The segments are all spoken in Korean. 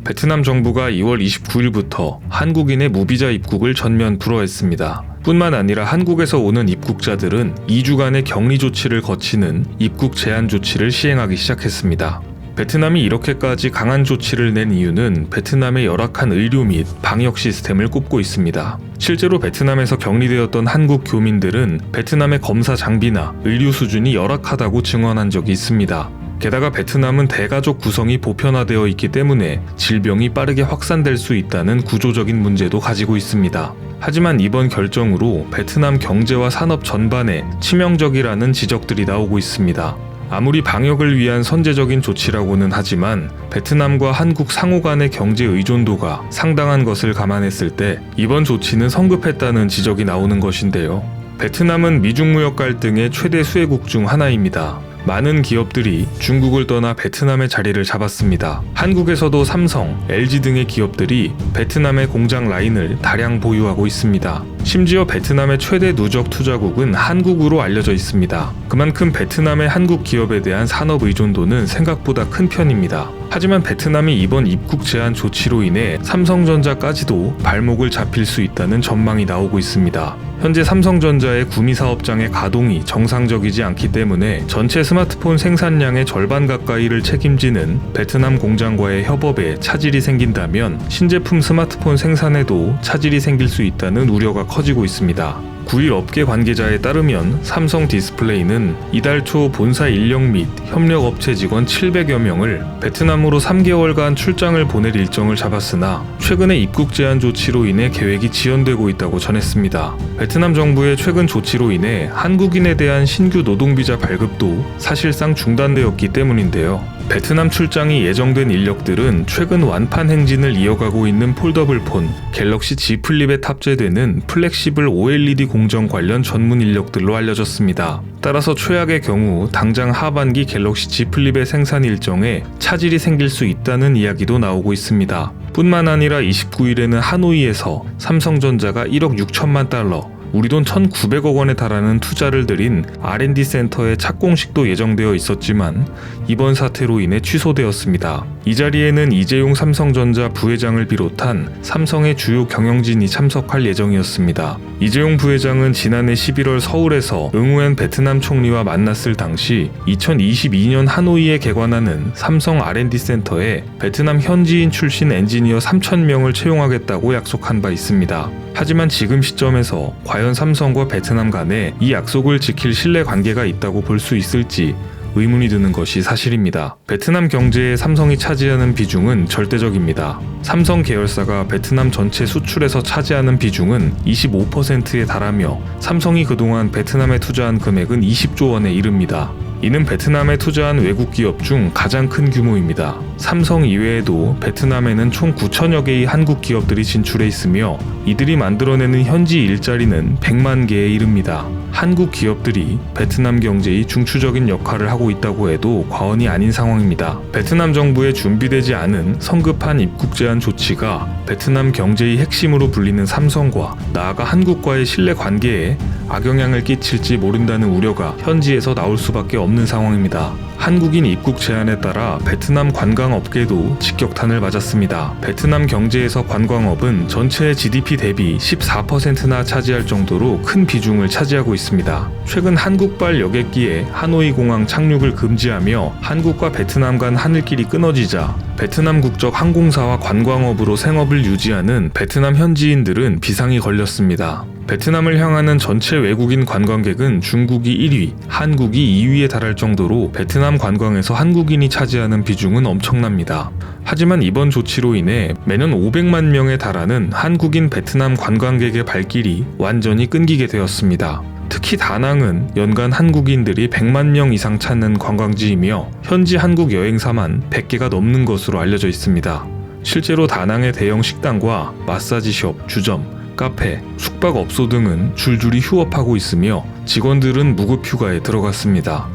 베트남 정부가 2월 29일부터 한국인의 무비자 입국을 전면 불허했습니다. 뿐만 아니라 한국에서 오는 입국자들은 2주간의 격리 조치를 거치는 입국 제한 조치를 시행하기 시작했습니다. 베트남이 이렇게까지 강한 조치를 낸 이유는 베트남의 열악한 의료 및 방역 시스템을 꼽고 있습니다. 실제로 베트남에서 격리되었던 한국 교민들은 베트남의 검사 장비나 의료 수준이 열악하다고 증언한 적이 있습니다. 게다가 베트남은 대가족 구성이 보편화되어 있기 때문에 질병이 빠르게 확산될 수 있다는 구조적인 문제도 가지고 있습니다. 하지만 이번 결정으로 베트남 경제와 산업 전반에 치명적이라는 지적들이 나오고 있습니다. 아무리 방역을 위한 선제적인 조치라고는 하지만 베트남과 한국 상호 간의 경제 의존도가 상당한 것을 감안했을 때 이번 조치는 성급했다는 지적이 나오는 것인데요. 베트남은 미중 무역 갈등의 최대 수혜국 중 하나입니다. 많은 기업들이 중국을 떠나 베트남의 자리를 잡았습니다. 한국에서도 삼성, LG 등의 기업들이 베트남의 공장 라인을 다량 보유하고 있습니다. 심지어 베트남의 최대 누적 투자국은 한국으로 알려져 있습니다. 그만큼 베트남의 한국 기업에 대한 산업 의존도는 생각보다 큰 편입니다. 하지만 베트남이 이번 입국 제한 조치로 인해 삼성전자까지도 발목을 잡힐 수 있다는 전망이 나오고 있습니다. 현재 삼성전자의 구미 사업장의 가동이 정상적이지 않기 때문에 전체 스마트폰 생산량의 절반 가까이를 책임지는 베트남 공장과의 협업에 차질이 생긴다면 신제품 스마트폰 생산에도 차질이 생길 수 있다는 우려가 커지고 있습니다. 9일 업계 관계자에 따르면 삼성 디스플레이는 이달 초 본사 인력 및 협력업체 직원 700여 명을 베트남으로 3개월간 출장을 보낼 일정을 잡았으나 최근의 입국 제한 조치로 인해 계획이 지연되고 있다고 전했습니다. 베트남 정부의 최근 조치로 인해 한국인에 대한 신규 노동비자 발급도 사실상 중단되었기 때문인데요. 베트남 출장이 예정된 인력들은 최근 완판 행진을 이어가고 있는 폴더블폰, 갤럭시 Z 플립에 탑재되는 플렉시블 OLED 공정 관련 전문 인력들로 알려졌습니다. 따라서 최악의 경우 당장 하반기 갤럭시 Z 플립의 생산 일정에 차질이 생길 수 있다는 이야기도 나오고 있습니다. 뿐만 아니라 29일에는 하노이에서 삼성전자가 1억 6천만 달러, 우리 돈 1,900억 원에 달하는 투자를 들인 R&D 센터의 착공식도 예정되어 있었지만 이번 사태로 인해 취소되었습니다. 이 자리에는 이재용 삼성전자 부회장을 비롯한 삼성의 주요 경영진이 참석할 예정이었습니다. 이재용 부회장은 지난해 11월 서울에서 응우엔 베트남 총리와 만났을 당시 2022년 하노이에 개관하는 삼성 R&D 센터에 베트남 현지인 출신 엔지니어 3,000명을 채용하겠다고 약속한 바 있습니다. 하지만 지금 시점에서 과연 삼성과 베트남 간에 이 약속을 지킬 신뢰 관계가 있다고 볼 수 있을지 의문이 드는 것이 사실입니다. 베트남 경제에 삼성이 차지하는 비중은 절대적입니다. 삼성 계열사가 베트남 전체 수출에서 차지하는 비중은 25%에 달하며 삼성이 그동안 베트남에 투자한 금액은 20조 원에 이릅니다. 이는 베트남에 투자한 외국 기업 중 가장 큰 규모입니다. 삼성 이외에도 베트남에는 총 9천여 개의 한국 기업들이 진출해 있으며 이들이 만들어내는 현지 일자리는 100만 개에 이릅니다. 한국 기업들이 베트남 경제의 중추적인 역할을 하고 있다고 해도 과언이 아닌 상황입니다. 베트남 정부의 준비되지 않은 성급한 입국 제한 조치가 베트남 경제의 핵심으로 불리는 삼성과 나아가 한국과의 신뢰 관계에 악영향을 끼칠지 모른다는 우려가 현지에서 나올 수밖에 없는 상황입니다. 한국인 입국 제한에 따라 베트남 관광업계도 직격탄을 맞았습니다. 베트남 경제에서 관광업은 전체 GDP 대비 14%나 차지할 정도로 큰 비중을 차지하고 있습니다. 최근 한국발 여객기에 하노이 공항 착륙을 금지하며 한국과 베트남 간 하늘길이 끊어지자 베트남 국적 항공사와 관광업으로 생업을 유지하는 베트남 현지인들은 비상이 걸렸습니다. 베트남을 향하는 전체 외국인 관광객은 중국이 1위, 한국이 2위에 달할 정도로 베트남 관광에서 한국인이 차지하는 비중은 엄청납니다. 하지만 이번 조치로 인해 매년 500만 명에 달하는 한국인 베트남 관광객의 발길이 완전히 끊기게 되었습니다. 특히 다낭은 연간 한국인들이 100만 명 이상 찾는 관광지이며 현지 한국 여행사만 100개가 넘는 것으로 알려져 있습니다. 실제로 다낭의 대형 식당과 마사지숍, 주점, 카페, 숙박업소 등은 줄줄이 휴업하고 있으며 직원들은 무급 휴가에 들어갔습니다.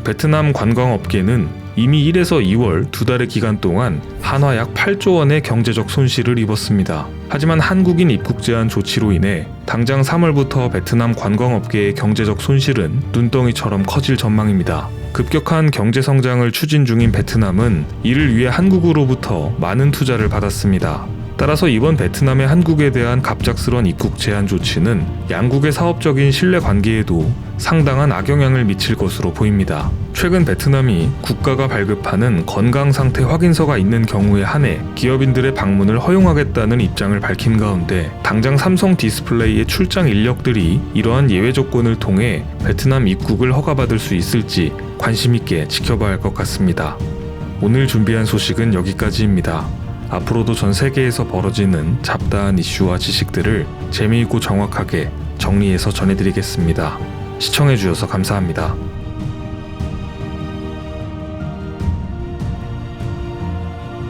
베트남 관광업계는 이미 1에서 2월 2달의 기간 동안 한화 약 8조 원의 경제적 손실을 입었습니다. 하지만 한국인 입국 제한 조치로 인해 당장 3월부터 베트남 관광업계의 경제적 손실은 눈덩이처럼 커질 전망입니다. 급격한 경제 성장을 추진 중인 베트남은 이를 위해 한국으로부터 많은 투자를 받았습니다. 따라서 이번 베트남의 한국에 대한 갑작스런 입국 제한 조치는 양국의 사업적인 신뢰 관계에도 상당한 악영향을 미칠 것으로 보입니다. 최근 베트남이 국가가 발급하는 건강 상태 확인서가 있는 경우에 한해 기업인들의 방문을 허용하겠다는 입장을 밝힌 가운데 당장 삼성 디스플레이의 출장 인력들이 이러한 예외 조건을 통해 베트남 입국을 허가받을 수 있을지 관심 있게 지켜봐야 할 것 같습니다. 오늘 준비한 소식은 여기까지입니다. 앞으로도 전 세계에서 벌어지는 잡다한 이슈와 지식들을 재미있고 정확하게 정리해서 전해드리겠습니다. 시청해주셔서 감사합니다.